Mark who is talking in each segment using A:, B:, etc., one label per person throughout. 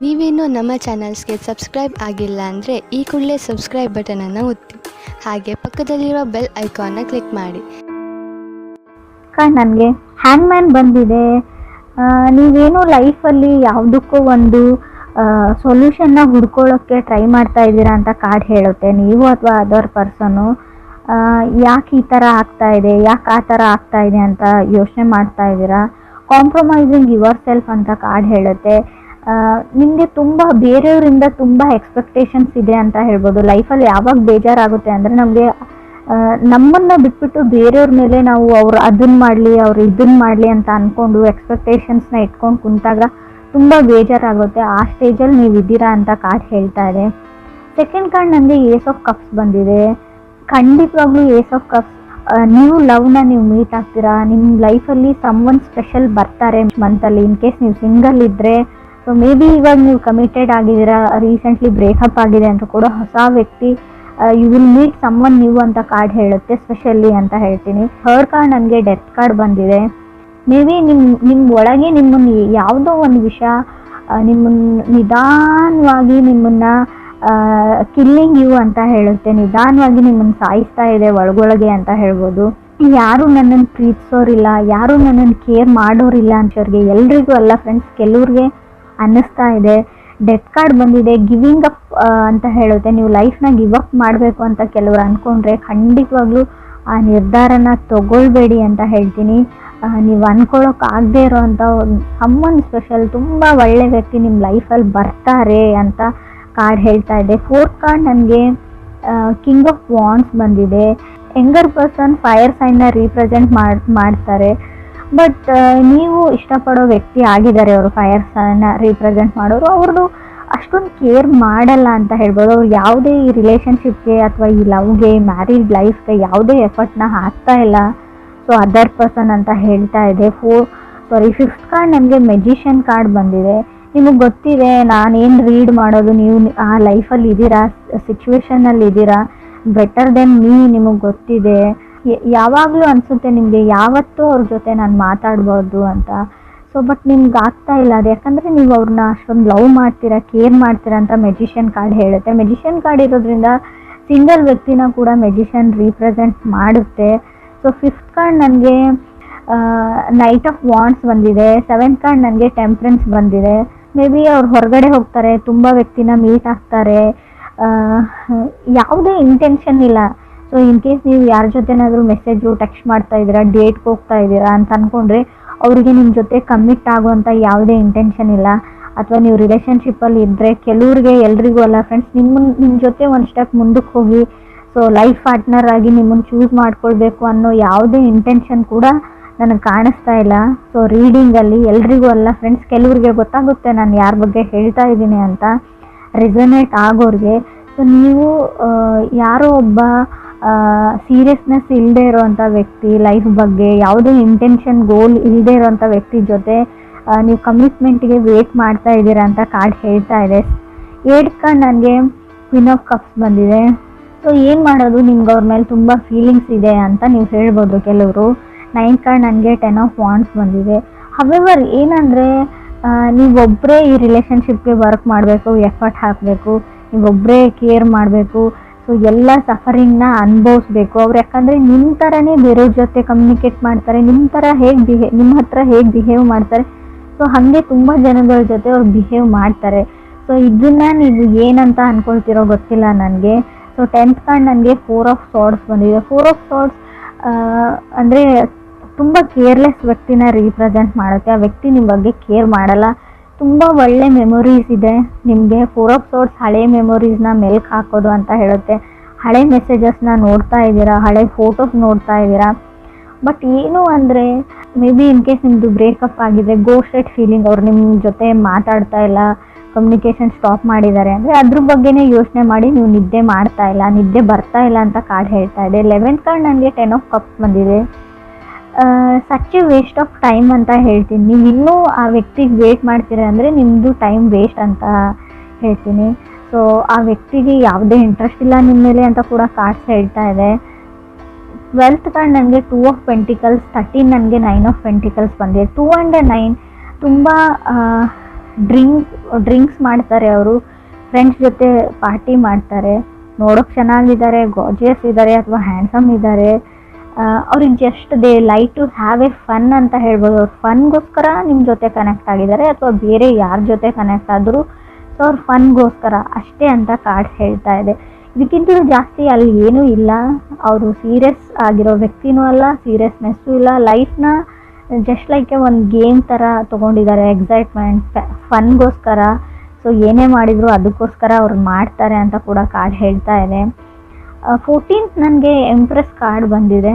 A: ನೀವೇನೂ ನಮ್ಮ ಚಾನಲ್ಸ್ಗೆ ಸಬ್ಸ್ಕ್ರೈಬ್ ಆಗಿಲ್ಲ ಅಂದರೆ ಈ ಕೂಡಲೇ ಸಬ್ಸ್ಕ್ರೈಬ್ ಬಟನನ್ನು ಒತ್ತಿ, ಹಾಗೆ ಪಕ್ಕದಲ್ಲಿರೋ ಬೆಲ್ ಐಕಾನ್ನ ಕ್ಲಿಕ್ ಮಾಡಿ.
B: ನನಗೆ ಹ್ಯಾಂಗ್ಮ್ಯಾನ್ ಬಂದಿದೆ. ನೀವೇನು ಲೈಫಲ್ಲಿ ಯಾವುದಕ್ಕೂ ಒಂದು ಸೊಲ್ಯೂಷನ್ನ ಹುಡ್ಕೊಳ್ಳೋಕ್ಕೆ ಟ್ರೈ ಮಾಡ್ತಾ ಇದ್ದೀರಾ ಅಂತ ಕಾರ್ಡ್ ಹೇಳುತ್ತೆ. ನೀವು ಅಥವಾ ಅದರ್ ಪರ್ಸನ್ನು ಯಾಕೆ ಈ ಥರ ಆಗ್ತಾ ಇದೆ, ಯಾಕೆ ಆ ಥರ ಆಗ್ತಾ ಇದೆ ಅಂತ ಯೋಚನೆ ಮಾಡ್ತಾ ಇದ್ದೀರಾ. ಕಾಂಪ್ರಮೈಸಿಂಗ್ ಯುವರ್ ಸೆಲ್ಫ್ ಅಂತ ಕಾರ್ಡ್ ಹೇಳುತ್ತೆ. ನಿಮಗೆ ತುಂಬ ಬೇರೆಯವರಿಂದ ತುಂಬ ಎಕ್ಸ್ಪೆಕ್ಟೇಷನ್ಸ್ ಇದೆ ಅಂತ ಹೇಳ್ಬೋದು. ಲೈಫಲ್ಲಿ ಯಾವಾಗ ಬೇಜಾರಾಗುತ್ತೆ ಅಂದರೆ ನಮಗೆ ನಮ್ಮನ್ನು ಬಿಟ್ಬಿಟ್ಟು ಬೇರೆಯವ್ರ ಮೇಲೆ ನಾವು ಅವ್ರು ಅದನ್ನು ಮಾಡಲಿ ಅವ್ರು ಇದನ್ನು ಮಾಡಲಿ ಅಂತ ಅಂದ್ಕೊಂಡು ಎಕ್ಸ್ಪೆಕ್ಟೇಷನ್ಸ್ನ ಇಟ್ಕೊಂಡು ಕುಂತಾಗ ತುಂಬ ಬೇಜಾರಾಗುತ್ತೆ. ಆ ಸ್ಟೇಜಲ್ಲಿ ನೀವು ಇದ್ದೀರಾ ಅಂತ ಕಾರ್ಡ್ ಹೇಳ್ತಾ ಇದೆ. ಸೆಕೆಂಡ್ ಕಾರ್ಡ್ ನನಗೆ ಏಸ್ ಆಫ್ ಕಪ್ಸ್ ಬಂದಿದೆ. ಖಂಡಿತವಾಗ್ಲೂ ಏಸ್ ಆಫ್ ಕಪ್ಸ್, ನೀವು ಲವ್ನ ನೀವು ಮೀಟ್ ಆಗ್ತೀರಾ. ನಿಮ್ಮ ಲೈಫಲ್ಲಿ ಸಮ್ವನ್ ಸ್ಪೆಷಲ್ ಬರ್ತಾರೆ ಮಂತಲ್ಲಿ. ಇನ್ ಕೇಸ್ ನೀವು ಸಿಂಗಲ್ ಇದ್ದರೆ, ಸೊ ಮೇ ಬಿ ಇವಾಗ ನೀವು ಕಮಿಟೆಡ್ ಆಗಿದ್ದೀರಾ, ರೀಸೆಂಟ್ಲಿ ಬ್ರೇಕಪ್ ಆಗಿದೆ ಅಂತ ಕೂಡ ಹೊಸ ವ್ಯಕ್ತಿ you will meet someone new ಅಂತ ಕಾರ್ಡ್ ಹೇಳುತ್ತೆ, ಸ್ಪೆಷಲಿ ಅಂತ ಹೇಳ್ತೀನಿ. ಥರ್ಡ್ ಕಾರ್ಡ್ ನನಗೆ ಡೆತ್ ಕಾರ್ಡ್ ಬಂದಿದೆ. ಮೇ ಬಿ ನಿಮ್ಮ ಒಳಗೆ ನಿಮ್ಮನ್ನು ಯಾವುದೋ ಒಂದು ವಿಷಯ ನಿಮ್ಮನ್ನು ನಿಧಾನವಾಗಿ ನಿಮ್ಮನ್ನು ಕಿಲ್ಲಿಂಗ್ ಯು ಅಂತ ಹೇಳುತ್ತೆ. ನಿಧಾನವಾಗಿ ನಿಮ್ಮನ್ನು ಸಾಯಿಸ್ತಾ ಇದೆ ಒಳಗೊಳಗೆ ಅಂತ ಹೇಳ್ಬೋದು. ಯಾರು ನನ್ನನ್ನು ಪ್ರೀತಿಸೋರಿಲ್ಲ, ಯಾರು ನನ್ನನ್ನು ಕೇರ್ ಮಾಡೋರಿಲ್ಲ ಅಂತವ್ರಿಗೆ ಎಲ್ರಿಗೂ ಅಲ್ಲ ಫ್ರೆಂಡ್ಸ್, ಕೆಲವ್ರಿಗೆ ಅನ್ನಿಸ್ತಾ ಇದೆ. ಡೆತ್ ಕಾರ್ಡ್ ಬಂದಿದೆ. ಗಿವಿಂಗ್ ಅಪ್ ಅಂತ ಹೇಳುತ್ತೆ. ನೀವು ಲೈಫ್ನ ಗಿವ್ ಅಪ್ ಮಾಡಬೇಕು ಅಂತ ಕೆಲವರು ಅಂದ್ಕೊಂಡ್ರೆ ಖಂಡಿತವಾಗ್ಲೂ ಆ ನಿರ್ಧಾರನ ತಗೊಳ್ಬೇಡಿ ಅಂತ ಹೇಳ್ತೀನಿ. ನೀವು ಅಂದ್ಕೊಳ್ಳೋಕ್ಕಾಗದೇ ಇರೋವಂಥ ಸಮ್ಮನ್ ಸ್ಪೆಷಲ್ ತುಂಬ ಒಳ್ಳೆ ವ್ಯಕ್ತಿ ನಿಮ್ಮ ಲೈಫಲ್ಲಿ ಬರ್ತಾರೆ ಅಂತ ಕಾರ್ಡ್ ಹೇಳ್ತಾ ಇದೆ. ಫೋರ್ತ್ ಕಾರ್ಡ್ ನನಗೆ ಕಿಂಗ್ ಆಫ್ ವಾಂಡ್ಸ್ ಬಂದಿದೆ. ಯಂಗರ್ ಪರ್ಸನ್ ಫೈರ್ ಸೈನ್ನ ರೀಪ್ರೆಸೆಂಟ್ ಮಾಡ್ತಾರೆ. ಬಟ್ ನೀವು ಇಷ್ಟಪಡೋ ವ್ಯಕ್ತಿ ಆಗಿದ್ದಾರೆ ಅವರು, ಫೈರ್ ಸೈನ್ನ ರೀಪ್ರೆಸೆಂಟ್ ಮಾಡೋರು. ಅವ್ರದ್ದು ಅಷ್ಟೊಂದು ಕೇರ್ ಮಾಡಲ್ಲ ಅಂತ ಹೇಳ್ಬೋದು. ಅವ್ರು ಯಾವುದೇ ಈ ರಿಲೇಷನ್ಶಿಪ್ಗೆ ಅಥವಾ ಈ ಲವ್ಗೆ, ಮ್ಯಾರಿಡ್ ಲೈಫ್ಗೆ ಯಾವುದೇ ಎಫರ್ಟ್ನ ಹಾಕ್ತಾ ಇಲ್ಲ. ಸೊ ಅದರ್ ಪರ್ಸನ್ ಅಂತ ಹೇಳ್ತಾ ಇದೆ. ಫಿಫ್ತ್ ಕಾರ್ಡ್ ನನಗೆ ಮೆಜಿಷಿಯನ್ ಕಾರ್ಡ್ ಬಂದಿದೆ. ನಿಮಗೆ ಗೊತ್ತಿದೆ ನಾನೇನು ರೀಡ್ ಮಾಡೋದು, ನೀವು ಆ ಲೈಫಲ್ಲಿ ಇದ್ದೀರಾ, ಸಿಚುವೇಶನಲ್ಲಿ ಇದ್ದೀರಾ, ಬೆಟರ್ ದೆನ್ ಮೀ ನಿಮಗೆ ಗೊತ್ತಿದೆ. ಯಾವಾಗಲೂ ಅನಿಸುತ್ತೆ ನಿಮಗೆ ಯಾವತ್ತೂ ಅವ್ರ ಜೊತೆ ನಾನು ಮಾತಾಡ್ಬೋದು ಅಂತ. ಸೊ ಬಟ್ ನಿಮ್ಗೆ ಆಗ್ತಾ ಇಲ್ಲ ಅದು, ಯಾಕಂದರೆ ನೀವು ಅವ್ರನ್ನ ಅಷ್ಟೊಂದು ಲವ್ ಮಾಡ್ತೀರಾ, ಕೇರ್ ಮಾಡ್ತೀರಾ ಅಂತ ಮೆಜಿಷಿಯನ್ ಕಾರ್ಡ್ ಹೇಳುತ್ತೆ. ಮೆಜಿಷಿಯನ್ ಕಾರ್ಡ್ ಇರೋದ್ರಿಂದ ಸಿಂಗಲ್ ವ್ಯಕ್ತಿನ ಕೂಡ ಮೆಜಿಷಿಯನ್ ರೀಪ್ರೆಸೆಂಟ್ ಮಾಡುತ್ತೆ. ಸೊ ಫಿಫ್ತ್ ಕಾರ್ಡ್ ನನಗೆ ನೈಟ್ ಆಫ್ ವಾಂಡ್ಸ್ ಬಂದಿದೆ. ಸೆವೆಂತ್ ಕಾರ್ಡ್ ನನಗೆ ಟೆಂಪ್ರೆನ್ಸ್ ಬಂದಿದೆ. ಮೇ ಬಿ ಅವ್ರು ಹೊರಗಡೆ ಹೋಗ್ತಾರೆ, ತುಂಬ ವ್ಯಕ್ತಿನ ಮೀಟ್ ಆಗ್ತಾರೆ, ಯಾವುದೇ ಇಂಟೆನ್ಷನ್ ಇಲ್ಲ. ಸೊ ಇನ್ ಕೇಸ್ ನೀವು ಯಾರ ಜೊತೆನಾದರೂ ಮೆಸೇಜು ಟೆಕ್ಸ್ಟ್ ಮಾಡ್ತಾ ಇದ್ದೀರಾ, ಡೇಟ್ಗೆ ಹೋಗ್ತಾ ಇದ್ದೀರಾ ಅಂತ ಅಂದ್ಕೊಂಡ್ರೆ ಅವರಿಗೆ ನಿಮ್ಮ ಜೊತೆ ಕಮಿಟ್ ಆಗುವಂಥ ಯಾವುದೇ ಇಂಟೆನ್ಷನ್ ಇಲ್ಲ. ಅಥವಾ ನೀವು ರಿಲೇಷನ್ಶಿಪ್ಪಲ್ಲಿ ಇದ್ದರೆ ಕೆಲವ್ರಿಗೆ, ಎಲ್ರಿಗೂ ಅಲ್ಲ ಫ್ರೆಂಡ್ಸ್, ನಿಮ್ಮ ಜೊತೆ ಒಂದು ಸ್ಟೆಪ್ ಮುಂದಕ್ಕೆ ಹೋಗಿ ಸೊ ಲೈಫ್ ಪಾರ್ಟ್ನರ್ ಆಗಿ ನಿಮ್ಮನ್ನು ಚೂಸ್ ಮಾಡ್ಕೊಳ್ಬೇಕು ಅನ್ನೋ ಯಾವುದೇ ಇಂಟೆನ್ಷನ್ ಕೂಡ ನನಗೆ ಕಾಣಿಸ್ತಾ ಇಲ್ಲ. ಸೊ ರೀಡಿಂಗಲ್ಲಿ ಎಲ್ರಿಗೂ ಅಲ್ಲ ಫ್ರೆಂಡ್ಸ್, ಕೆಲವ್ರಿಗೆ ಗೊತ್ತಾಗುತ್ತೆ ನಾನು ಯಾರ ಬಗ್ಗೆ ಹೇಳ್ತಾ ಇದ್ದೀನಿ ಅಂತ, ರೆಸೊನೇಟ್ ಆಗೋರಿಗೆ. ಸೊ ನೀವು ಯಾರೋ ಒಬ್ಬ ಸೀರಿಯಸ್ನೆಸ್ ಇಲ್ಲದೆ ಇರೋವಂಥ ವ್ಯಕ್ತಿ, ಲೈಫ್ ಬಗ್ಗೆ ಯಾವುದೇ ಇಂಟೆನ್ಷನ್ ಗೋಲ್ ಇಲ್ಲದೆ ಇರೋವಂಥ ವ್ಯಕ್ತಿ ಜೊತೆ ನೀವು ಕಮಿಟ್ಮೆಂಟ್ಗೆ ವೇಟ್ ಮಾಡ್ತಾ ಇದ್ದೀರಾ ಅಂತ ಕಾರ್ಡ್ ಹೇಳ್ತಾ ಇದೆ. 8th ಕಾರ್ಡ್ ನನಗೆ ಕ್ವೀನ್ ಆಫ್ ಕಪ್ಸ್ ಬಂದಿದೆ. ಸೊ ಏನು ಮಾಡೋದು, ನಿಮ್ಗೆ ಅವ್ರ ಮೇಲೆ ತುಂಬ ಫೀಲಿಂಗ್ಸ್ ಇದೆ ಅಂತ ನೀವು ಹೇಳ್ಬೋದು ಕೆಲವರು. 9th ಕಾರ್ಡ್ ನನಗೆ 10 ಆಫ್ ವಾಂಡ್ಸ್ ಬಂದಿದೆ. ಹವೆವರ್ ಏನಂದರೆ ನೀವೊಬ್ಬರೇ ಈ ರಿಲೇಷನ್ಶಿಪ್ಗೆ ವರ್ಕ್ ಮಾಡಬೇಕು, ಎಫರ್ಟ್ ಹಾಕಬೇಕು, ನೀವೊಬ್ಬರೇ ಕೇರ್ ಮಾಡಬೇಕು. ಸೊ ಎಲ್ಲ ಸಫರಿಂಗ್ನ ಅನುಭವಿಸ್ಬೇಕು ಅವ್ರು. ಯಾಕಂದರೆ ನಿಮ್ಮ ಥರನೇ ಬೇರೆಯವ್ರ ಜೊತೆ ಕಮ್ಯುನಿಕೇಟ್ ಮಾಡ್ತಾರೆ, ನಿಮ್ಮ ಹತ್ರ ಹೇಗೆ ಬಿಹೇವ್ ಮಾಡ್ತಾರೆ, ಸೊ ಹಾಗೆ ತುಂಬ ಜನಗಳ ಜೊತೆ ಅವ್ರು ಬಿಹೇವ್ ಮಾಡ್ತಾರೆ. ಸೊ ಇದನ್ನು ನೀವು ಏನಂತ ಅಂದ್ಕೊಳ್ತಿರೋ ಗೊತ್ತಿಲ್ಲ ನನಗೆ. ಸೊ 10th ಕಾರ್ಡ್ ನನಗೆ 4 ಆಫ್ ಸಾರ್ಡ್ಸ್ ಬಂದಿದೆ. 4 ಆಫ್ ಸಾರ್ಡ್ಸ್ ಅಂದರೆ ತುಂಬ ಕೇರ್ಲೆಸ್ ವ್ಯಕ್ತಿನ ರೀಪ್ರೆಸೆಂಟ್ ಮಾಡುತ್ತೆ. ಆ ವ್ಯಕ್ತಿ ನಿಮ್ಮ ಬಗ್ಗೆ ಕೇರ್ ಮಾಡಲ್ಲ. ತುಂಬ ಒಳ್ಳೆ ಮೆಮೊರೀಸ್ ಇದೆ ನಿಮಗೆ. 4 ಆಫ್ ಸಾರ್ಡ್ಸ್ ಹಳೆ ಮೆಮೊರೀಸ್ನ ಮೆಲ್ಕ್ ಹಾಕೋದು ಅಂತ ಹೇಳುತ್ತೆ. ಹಳೆ ಮೆಸೇಜಸ್ನ ನೋಡ್ತಾ ಇದ್ದೀರಾ, ಹಳೆ ಫೋಟೋಸ್ ನೋಡ್ತಾ ಇದ್ದೀರಾ. ಬಟ್ ಏನು ಅಂದರೆ ಮೇ ಬಿ ಇನ್ ಕೇಸ್ ನಿಮ್ಮದು ಬ್ರೇಕಪ್ ಆಗಿದೆ, ಗೋಸ್ಟೆಡ್ ಫೀಲಿಂಗ್, ಅವ್ರು ನಿಮ್ಮ ಜೊತೆ ಮಾತಾಡ್ತಾ ಇಲ್ಲ, ಕಮ್ಯುನಿಕೇಷನ್ ಸ್ಟಾಪ್ ಮಾಡಿದ್ದಾರೆ ಅಂದರೆ ಅದ್ರ ಬಗ್ಗೆನೇ ಯೋಚನೆ ಮಾಡಿ ನೀವು ನಿದ್ದೆ ಮಾಡ್ತಾ ಇಲ್ಲ, ನಿದ್ದೆ ಬರ್ತಾ ಇಲ್ಲ ಅಂತ ಕಾರ್ಡ್ ಹೇಳ್ತಾ ಇದೆ. 11th ಕಾರ್ಡ್ ನನಗೆ 10 ಆಫ್ ಕಪ್ಸ್ ಬಂದಿದೆ. Such A waste of time ಅಂತ ಹೇಳ್ತೀನಿ. ನೀವು ಇನ್ನೂ ಆ ವ್ಯಕ್ತಿಗೆ ವೇಟ್ ಮಾಡ್ತೀರಾ ಅಂದರೆ ನಿಮ್ಮದು ಟೈಮ್ ವೇಸ್ಟ್ ಅಂತ ಹೇಳ್ತೀನಿ. ಸೊ ಆ ವ್ಯಕ್ತಿಗೆ ಯಾವುದೇ ಇಂಟ್ರೆಸ್ಟ್ ಇಲ್ಲ ನಿಮ್ಮ ಮೇಲೆ ಅಂತ ಕೂಡ ಕಾರ್ಡ್ಸ್ ಹೇಳ್ತಾ ಇದೆ. 12th ಕಾರ್ಡ್ ನನಗೆ 2 ಆಫ್ ಪೆಂಟಿಕಲ್ಸ್, 13 ನನಗೆ 9 ಆಫ್ ಪೆಂಟಿಕಲ್ಸ್ ಬಂದಿದೆ. 2 and 9 ತುಂಬ ಡ್ರಿಂಕ್ಸ್ ಮಾಡ್ತಾರೆ, ಅವರು ಫ್ರೆಂಡ್ಸ್ ಜೊತೆ ಪಾರ್ಟಿ ಮಾಡ್ತಾರೆ, ನೋಡೋಕೆ ಚೆನ್ನಾಗಿದ್ದಾರೆ, ಗಾರ್ಜಿಯಸ್ ಇದ್ದಾರೆ ಅಥವಾ ಹ್ಯಾಂಡ್ಸಮ್ ಇದ್ದಾರೆ, ಅವ್ರಿಗೆ just they like to have a fun ಅಂತ ಹೇಳ್ಬೋದು. ಅವ್ರು ಫನ್ಗೋಸ್ಕರ ನಿಮ್ಮ ಜೊತೆ ಕನೆಕ್ಟ್ ಆಗಿದ್ದಾರೆ ಅಥವಾ ಬೇರೆ ಯಾರ ಜೊತೆ ಕನೆಕ್ಟ್ ಆದರೂ ಸೊ ಅವ್ರು ಫನ್ಗೋಸ್ಕರ ಅಷ್ಟೇ ಅಂತ ಕಾರ್ಡ್ಸ್ ಹೇಳ್ತಾ ಇದೆ. ಇದಕ್ಕಿಂತಲೂ ಜಾಸ್ತಿ ಅಲ್ಲಿ ಏನೂ ಇಲ್ಲ. ಅವರು ಸೀರಿಯಸ್ ಆಗಿರೋ ವ್ಯಕ್ತಿನೂ ಅಲ್ಲ, ಸೀರಿಯಸ್ನೆಸ್ಸು ಇಲ್ಲ, ಲೈಫ್ನ ಜಸ್ಟ್ ಲೈಕ್ ಒಂದು ಗೇಮ್ ಥರ ತೊಗೊಂಡಿದ್ದಾರೆ, ಎಕ್ಸೈಟ್ಮೆಂಟ್ ಫನ್ಗೋಸ್ಕರ. ಸೊ ಏನೇ ಮಾಡಿದ್ರು ಅದಕ್ಕೋಸ್ಕರ ಅವ್ರು ಮಾಡ್ತಾರೆ ಅಂತ ಕೂಡ ಕಾರ್ಡ್ ಹೇಳ್ತಾ ಇದೆ. 14th ನನಗೆ ಎಂಪ್ರೆಸ್ ಕಾರ್ಡ್ ಬಂದಿದೆ.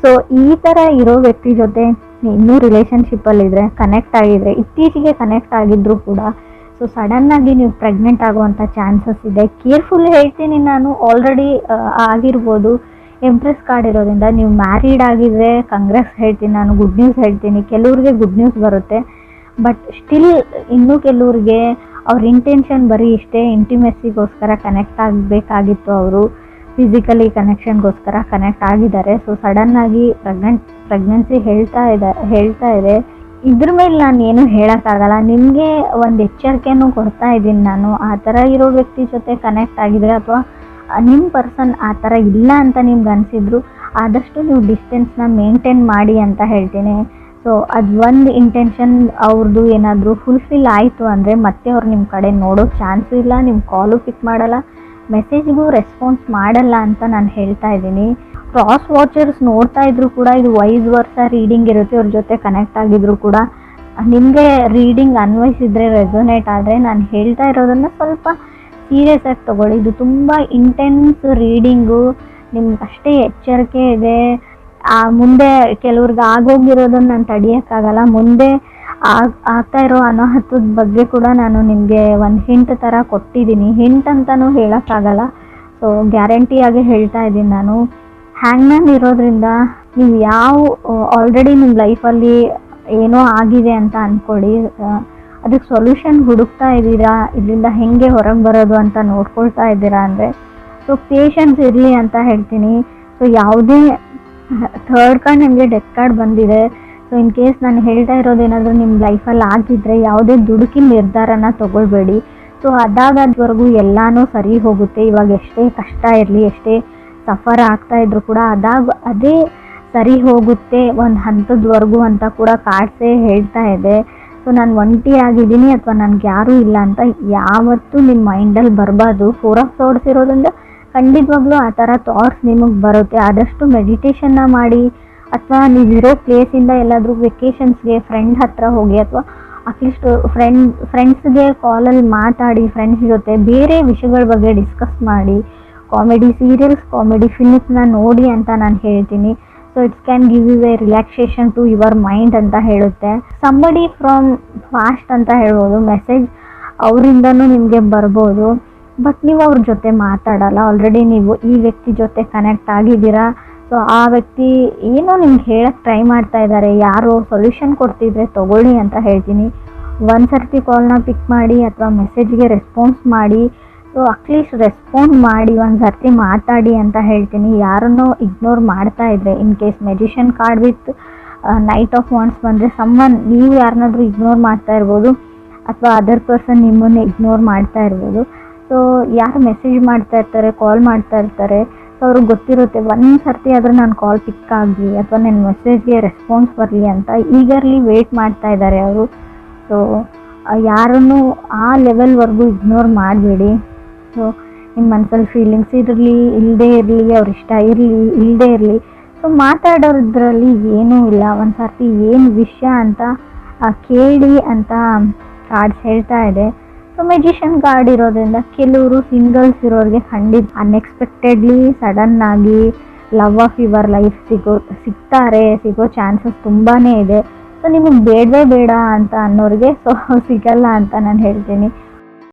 B: ಸೊ ಈ ಥರ ಇರೋ ವ್ಯಕ್ತಿ ಜೊತೆ ಇನ್ನೂ ರಿಲೇಷನ್ಶಿಪ್ಪಲ್ಲಿದ್ದರೆ, ಕನೆಕ್ಟ್ ಆಗಿದ್ರೆ, ಇತ್ತೀಚೆಗೆ ಕನೆಕ್ಟ್ ಆಗಿದ್ದರೂ ಕೂಡ ಸೊ ಸಡನ್ನಾಗಿ ನೀವು ಪ್ರೆಗ್ನೆಂಟ್ ಆಗುವಂಥ ಚಾನ್ಸಸ್ ಇದೆ. ಕೇರ್ಫುಲ್ ಹೇಳ್ತೀನಿ ನಾನು, ಆಲ್ರೆಡಿ ಆಗಿರ್ಬೋದು. ಎಂಪ್ರೆಸ್ ಕಾರ್ಡ್ ಇರೋದ್ರಿಂದ ನೀವು ಮ್ಯಾರಿಡ್ ಆಗಿದ್ರೆ ಕಂಗ್ರೆಸ್ ಹೇಳ್ತೀನಿ ನಾನು, ಗುಡ್ ನ್ಯೂಸ್ ಹೇಳ್ತೀನಿ. ಕೆಲವ್ರಿಗೆ ಗುಡ್ ನ್ಯೂಸ್ ಬರುತ್ತೆ, ಬಟ್ ಸ್ಟಿಲ್ ಇನ್ನೂ ಕೆಲವ್ರಿಗೆ ಅವ್ರ ಇಂಟೆನ್ಷನ್ ಬರೀ ಇಷ್ಟೇ, ಇಂಟಿಮೆಸಿಗೋಸ್ಕರ ಕನೆಕ್ಟ್ ಆಗಬೇಕಾಗಿತ್ತು, ಅವರು ಫಿಸಿಕಲಿ ಕನೆಕ್ಷನ್ಗೋಸ್ಕರ ಕನೆಕ್ಟ್ ಆಗಿದ್ದಾರೆ. ಸೊ ಸಡನ್ನಾಗಿ ಪ್ರೆಗ್ನೆನ್ಸಿ ಹೇಳ್ತಾ ಇದೆ. ಇದ್ರ ಮೇಲೆ ನಾನು ಏನು ಹೇಳೋಕ್ಕಾಗಲ್ಲ, ನಿಮಗೆ ಒಂದು ಎಚ್ಚರಿಕೆನೂ ಕೊಡ್ತಾ ಇದ್ದೀನಿ ನಾನು. ಆ ಥರ ಇರೋ ವ್ಯಕ್ತಿ ಜೊತೆ ಕನೆಕ್ಟ್ ಆಗಿದ್ರೆ ಅಥವಾ ನಿಮ್ಮ ಪರ್ಸನ್ ಆ ಥರ ಇಲ್ಲ ಅಂತ ನಿಮ್ಗೆ ಅನಿಸಿದ್ರು, ಆದಷ್ಟು ನೀವು ಡಿಸ್ಟೆನ್ಸ್ನ ಮೇಂಟೈನ್ ಮಾಡಿ ಅಂತ ಹೇಳ್ತೀನಿ. ಸೊ ಅದು ಒಂದು ಇಂಟೆನ್ಷನ್ ಅವ್ರದ್ದು ಏನಾದರೂ ಫುಲ್ಫಿಲ್ ಆಯಿತು ಅಂದರೆ ಮತ್ತೆ ಅವ್ರು ನಿಮ್ಮ ಕಡೆ ನೋಡೋ ಚಾನ್ಸು ಇಲ್ಲ, ನಿಮ್ಮ ಕಾಲು ಪಿಕ್ ಮಾಡಲ್ಲ, ಮೆಸೇಜ್ಗೂ ರೆಸ್ಪಾನ್ಸ್ ಮಾಡಲ್ಲ ಅಂತ ನಾನು ಹೇಳ್ತಾ ಇದ್ದೀನಿ. ಕ್ರಾಸ್ ವಾಚರ್ಸ್ ನೋಡ್ತಾ ಇದ್ರು ಕೂಡ ಇದು ವೈಸ್ ವರ್ಷ ರೀಡಿಂಗ್ ಇರುತ್ತೆ. ಅವ್ರ ಜೊತೆ ಕನೆಕ್ಟ್ ಆಗಿದ್ರು ಕೂಡ ನಿಮಗೆ ರೀಡಿಂಗ್ ಅನ್ವಯಿಸಿದ್ರೆ, ರೆಸೊನೇಟ್ ಆದರೆ ನಾನು ಹೇಳ್ತಾ ಇರೋದನ್ನು ಸ್ವಲ್ಪ ಸೀರಿಯಸ್ ಆಗಿ ತೊಗೊಳ್ಳಿ. ಇದು ತುಂಬ ಇಂಟೆನ್ಸ್ ರೀಡಿಂಗು, ನಿಮ್ಗೆ ಅಷ್ಟೇ ಎಚ್ಚರಿಕೆ ಇದೆ. ಮುಂದೆ ಕೆಲವ್ರಿಗೆ ಆಗೋಗಿರೋದನ್ನು ನಾನು ತಡೆಯೋಕ್ಕಾಗಲ್ಲ. ಮುಂದೆ ಆಗ್ತಾ ಇರೋ ಅನಾಹುತದ ಬಗ್ಗೆ ಕೂಡ ನಾನು ನಿಮಗೆ ಒಂದು ಹಿಂಟ್ ಥರ ಕೊಟ್ಟಿದ್ದೀನಿ. ಹಿಂಟ್ ಅಂತಲೂ ಹೇಳೋಕ್ಕಾಗಲ್ಲ, ಸೊ ಗ್ಯಾರಂಟಿಯಾಗಿ ಹೇಳ್ತಾ ಇದ್ದೀನಿ ನಾನು. ಹ್ಯಾಂಗ್ಮ್ಯಾನ್ ಇರೋದ್ರಿಂದ ನೀವು ಆಲ್ರೆಡಿ ನಿಮ್ಮ ಲೈಫಲ್ಲಿ ಏನೋ ಆಗಿದೆ ಅಂತ ಅಂದ್ಕೊಳ್ಳಿ, ಅದಕ್ಕೆ ಸೊಲ್ಯೂಷನ್ ಹುಡುಕ್ತಾ ಇದ್ದೀರಾ, ಇದರಿಂದ ಹೇಗೆ ಹೊರಗೆ ಬರೋದು ಅಂತ ನೋಡ್ಕೊಳ್ತಾ ಇದ್ದೀರಾ ಅಂದರೆ ಸೊ ಪೇಷನ್ಸ್ ಇರಲಿ ಅಂತ ಹೇಳ್ತೀನಿ. ಸೊ ಯಾವುದೇ ಥರ್ಡ್ ಕಾರ್ಡ್ ನಿಮಗೆ ಡೆತ್ ಕಾರ್ಡ್ ಬಂದಿದೆ. ಸೊ ಇನ್ ಕೇಸ್ ನಾನು ಹೇಳ್ತಾ ಇರೋದೇನಾದರೂ ನಿಮ್ಮ ಲೈಫಲ್ಲಿ ಆಗಿದ್ದರೆ ಯಾವುದೇ ದುಡುಕಿನ ನಿರ್ಧಾರನ ತೊಗೊಳ್ಬೇಡಿ. ಸೊ ಅದಾಗದ್ವರೆಗೂ ಎಲ್ಲನೂ ಸರಿ ಹೋಗುತ್ತೆ. ಇವಾಗ ಎಷ್ಟೇ ಕಷ್ಟ ಇರಲಿ, ಎಷ್ಟೇ ಸಫರ್ ಆಗ್ತಾಯಿದ್ರು ಕೂಡ ಅದೇ ಸರಿ ಹೋಗುತ್ತೆ ಒಂದು ಹಂತದವರೆಗೂ ಅಂತ ಕೂಡ ಕಾರ್ಡ್ಸೇ ಹೇಳ್ತಾ ಇದೆ. ಸೊ ನಾನು ಒಂಟಿ ಆಗಿದ್ದೀನಿ ಅಥವಾ ನನಗೆ ಯಾರೂ ಇಲ್ಲ ಅಂತ ಯಾವತ್ತೂ ನಿಮ್ಮ ಮೈಂಡಲ್ಲಿ ಬರಬಾರ್ದು. 4 ಆಫ್ ಸೋರ್ಡ್ಸ್ ಇರೋದ್ರಿಂದ ಖಂಡಿತವಾಗ್ಲೂ ಆ ಥರ ಥಾಟ್ಸ್ ನಿಮಗೆ ಬರುತ್ತೆ. ಆದಷ್ಟು ಮೆಡಿಟೇಷನ್ನ ಮಾಡಿ ಅಥವಾ ನೀವಿರೋ ಪ್ಲೇಸಿಂದ ಎಲ್ಲಾದರೂ ವೆಕೇಷನ್ಸ್ಗೆ ಫ್ರೆಂಡ್ ಹತ್ರ ಹೋಗಿ ಅಥವಾ ಅಟ್ಲೀಸ್ಟ್ ಫ್ರೆಂಡ್ಸ್ಗೆ ಕಾಲಲ್ಲಿ ಮಾತಾಡಿ, ಫ್ರೆಂಡ್ಸ್ ಜೊತೆ ಬೇರೆ ವಿಷಯಗಳ ಬಗ್ಗೆ ಡಿಸ್ಕಸ್ ಮಾಡಿ, ಕಾಮಿಡಿ ಸೀರಿಯಲ್ಸ್, ಕಾಮಿಡಿ ಫಿಲ್ಮ್ಸ್ನ ನೋಡಿ ಅಂತ ನಾನು ಹೇಳ್ತೀನಿ. So it's can give you a relaxation to your mind ಅಂತ ಹೇಳುತ್ತೆ. ಸಂಬಡಿ ಫ್ರಮ್ ಫಾಸ್ಟ್ ಅಂತ ಹೇಳ್ಬೋದು, ಮೆಸೇಜ್ ಅವರಿಂದನೂ ನಿಮಗೆ ಬರ್ಬೋದು, ಬಟ್ ನೀವು ಅವ್ರ ಜೊತೆ ಮಾತಾಡಲ್ಲ. ಆಲ್ರೆಡಿ ನೀವು ಈ ವ್ಯಕ್ತಿ ಜೊತೆ ಕನೆಕ್ಟ್ ಆಗಿದ್ದೀರಾ. ಸೊ ಆ ವ್ಯಕ್ತಿ ಏನೋ ನಿಮ್ಗೆ ಹೇಳಕ್ಕೆ ಟ್ರೈ ಮಾಡ್ತಾ ಇದ್ದಾರೆ, ಯಾರೋ ಸೊಲ್ಯೂಷನ್ ಕೊಡ್ತಿದ್ರೆ ತೊಗೊಳ್ಳಿ ಅಂತ ಹೇಳ್ತೀನಿ. ಒಂದು ಸರ್ತಿ ಕಾಲ್ನ ಪಿಕ್ ಮಾಡಿ ಅಥವಾ ಮೆಸೇಜ್ಗೆ ರೆಸ್ಪಾನ್ಸ್ ಮಾಡಿ. ಸೊ ಅಟ್ಲೀಸ್ಟ್ ರೆಸ್ಪಾಂಡ್ ಮಾಡಿ, ಒಂದು ಸರ್ತಿ ಮಾತಾಡಿ ಅಂತ ಹೇಳ್ತೀನಿ. ಯಾರನ್ನೋ ಇಗ್ನೋರ್ ಮಾಡ್ತಾ ಇದ್ರೆ, in case magician card with knight of wands ಬಂದರೆ ನೀವು ಯಾರನ್ನಾದ್ರೂ ಇಗ್ನೋರ್ ಮಾಡ್ತಾ ಇರ್ಬೋದು ಅಥವಾ ಅದರ್ ಪರ್ಸನ್ ನಿಮ್ಮನ್ನು ಇಗ್ನೋರ್ ಮಾಡ್ತಾ ಇರ್ಬೋದು. ಸೊ ಯಾರು ಮೆಸೇಜ್ ಮಾಡ್ತಾ ಇರ್ತಾರೆ, ಕಾಲ್ ಮಾಡ್ತಾ ಇರ್ತಾರೆ, ಸೊ ಅವ್ರಿಗೆ ಗೊತ್ತಿರುತ್ತೆ ಒಂದು ಸರ್ತಿ ಆದರೂ ನಾನು ಕಾಲ್ ಪಿಕ್ ಆಗಲಿ ಅಥವಾ ನನ್ನ ಮೆಸೇಜ್ಗೆ ರೆಸ್ಪಾನ್ಸ್ ಬರಲಿ ಅಂತ ಈಗರ್ಲಿ ವೆಯ್ಟ್ ಮಾಡ್ತಾ ಇದ್ದಾರೆ ಅವರು. ಸೊ ಯಾರನ್ನು ಆ ಲೆವೆಲ್ವರೆಗೂ ಇಗ್ನೋರ್ ಮಾಡಬೇಡಿ. ಸೊ ನಿಮ್ಮ ಮನಸ್ಸಲ್ಲಿ ಫೀಲಿಂಗ್ಸ್ ಇರಲಿ ಇಲ್ಲದೇ ಇರಲಿ, ಅವ್ರ ಇಷ್ಟ ಇರಲಿ ಇಲ್ಲದೇ ಇರಲಿ, ಸೊ ಮಾತಾಡೋದ್ರಲ್ಲಿ ಏನೂ ಇಲ್ಲ. ಒಂದು ಸರ್ತಿ ಏನು ವಿಷಯ ಅಂತ ಕೇಳಿ ಅಂತ ಕಾರ್ಡ್ಸ್ ಹೇಳ್ತಾ ಇದೆ. ಸೊ ಮೆಜಿಷಿಯನ್ ಕಾರ್ಡ್ ಇರೋದ್ರಿಂದ ಕೆಲವರು ಸಿಂಗಲ್ಸ್ ಇರೋರಿಗೆ ಖಂಡಿತ ಅನ್ಎಕ್ಸ್ಪೆಕ್ಟೆಡ್ಲಿ ಸಡನ್ನಾಗಿ ಲವ್ ಆಫ್ ಯುವರ್ ಲೈಫ್ ಸಿಗೋ ಚಾನ್ಸಸ್ ತುಂಬಾ ಇದೆ. ಸೊ ನಿಮಗೆ ಬೇಡವೇ ಬೇಡ ಅಂತ ಅನ್ನೋರಿಗೆ ಸೊ ಸಿಗಲ್ಲ ಅಂತ ನಾನು ಹೇಳ್ತೀನಿ.